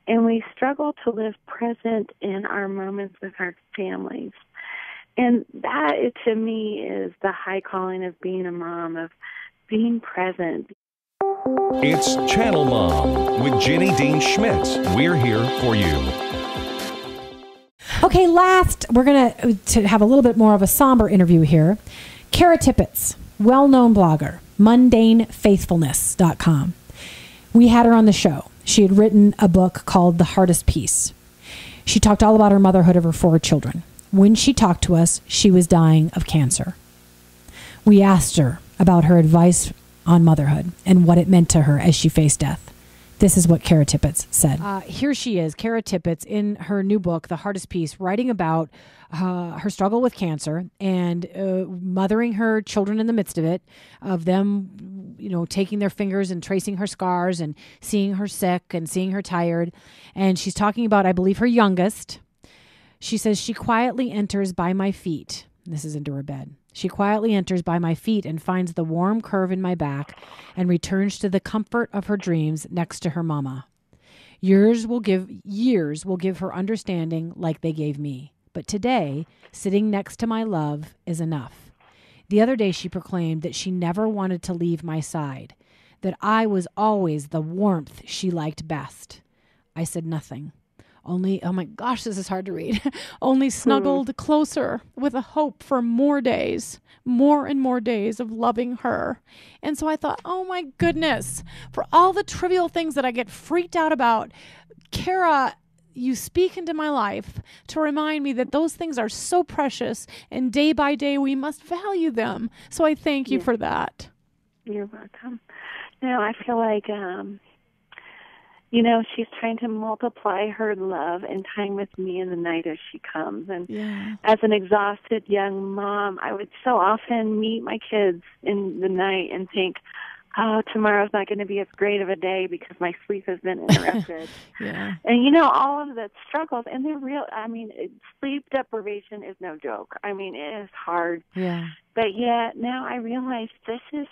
And we struggle to live present in our moments with our families. And that, to me, is the high calling of being a mom, of being present. It's Channel Mom with Jenny Dean Schmidt. We're here for you. Okay, last, we're going to have a little bit more of a somber interview here. Kara Tippetts, well-known blogger, mundanefaithfulness.com. We had her on the show. She had written a book called The Hardest Piece. She talked all about her motherhood of her 4 children. When she talked to us, she was dying of cancer. We asked her about her advice on motherhood and what it meant to her as she faced death. This is what Kara Tippetts said. Here she is, Kara Tippetts, in her new book, The Hardest Piece, writing about her struggle with cancer and mothering her children in the midst of it, of them, taking their fingers and tracing her scars and seeing her sick and seeing her tired. And she's talking about, I believe, her youngest. She says, she quietly enters by my feet. This is into her bed. She quietly enters by my feet and finds the warm curve in my back and returns to the comfort of her dreams next to her mama. Years will give her understanding like they gave me. But today, sitting next to my love is enough. The other day she proclaimed that she never wanted to leave my side, that I was always the warmth she liked best. I said nothing. Only, oh my gosh, this is hard to read. Only snuggled closer with a hope for more days, more and more days of loving her. And so I thought, oh my goodness, for all the trivial things that I get freaked out about, Kara, you speak into my life to remind me that those things are so precious, and day by day we must value them. So I thank you for that. You're welcome. I feel like she's trying to multiply her love and time with me in the night as she comes. And as an exhausted young mom, I would so often meet my kids in the night and think, oh, tomorrow's not going to be as great of a day because my sleep has been interrupted. And, all of the struggles, and they're real. Sleep deprivation is no joke. It is hard. But yet now I realize this is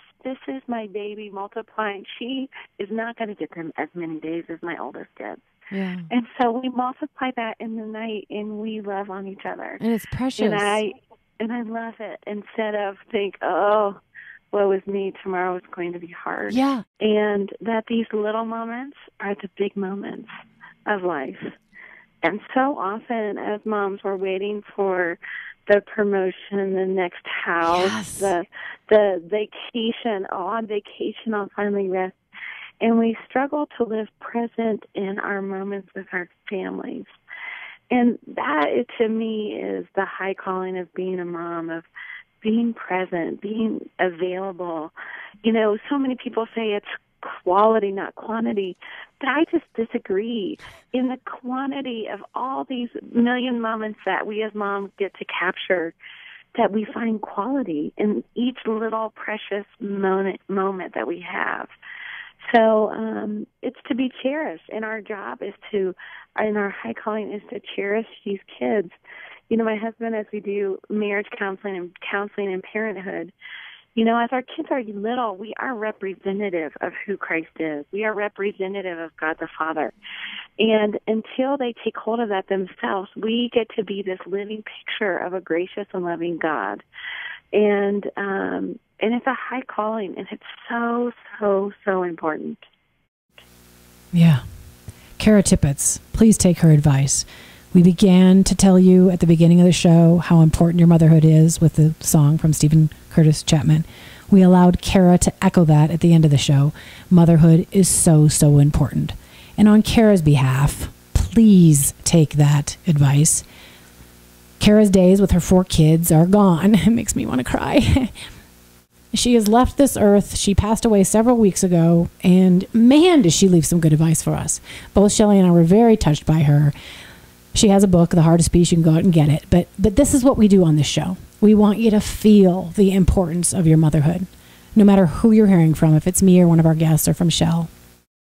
my baby multiplying. She is not going to get them as many days as my oldest gets. And so we multiply that in the night, and we love on each other. And it's precious. And I love it, instead of think, oh, woe is me, tomorrow is going to be hard. And that these little moments are the big moments of life. And so often as moms, we're waiting for the promotion, the next house, the vacation. Oh, on vacation I'll finally rest. And we struggle to live present in our moments with our families. And that, to me, is the high calling of being a mom, of being present, being available. So many people say it's quality, not quantity. But I just disagree. In the quantity of all these million moments that we as moms get to capture, that we find quality in each little precious moment that we have. So it's to be cherished, and our job is and our high calling is to cherish these kids. My husband, as we do marriage counseling and parenthood, as our kids are little, we are representative of who Christ is. We are representative of God the Father. And until they take hold of that themselves, we get to be this living picture of a gracious and loving God. And it's a high calling, and it's so, so, so important. Yeah. Kara Tippetts, please take her advice. We began to tell you at the beginning of the show how important your motherhood is with the song from Stephen Curtis Chapman. We allowed Kara to echo that at the end of the show. Motherhood is so, so important. And on Kara's behalf, please take that advice. Kara's days with her 4 kids are gone. It makes me want to cry. She has left this earth. She passed away several weeks ago, and man, does she leave some good advice for us. Both Shelley and I were very touched by her. She has a book, The Hardest Piece. You can go out and get it. But this is what we do on this show. We want you to feel the importance of your motherhood, no matter who you're hearing from, if it's me or one of our guests or from Shell.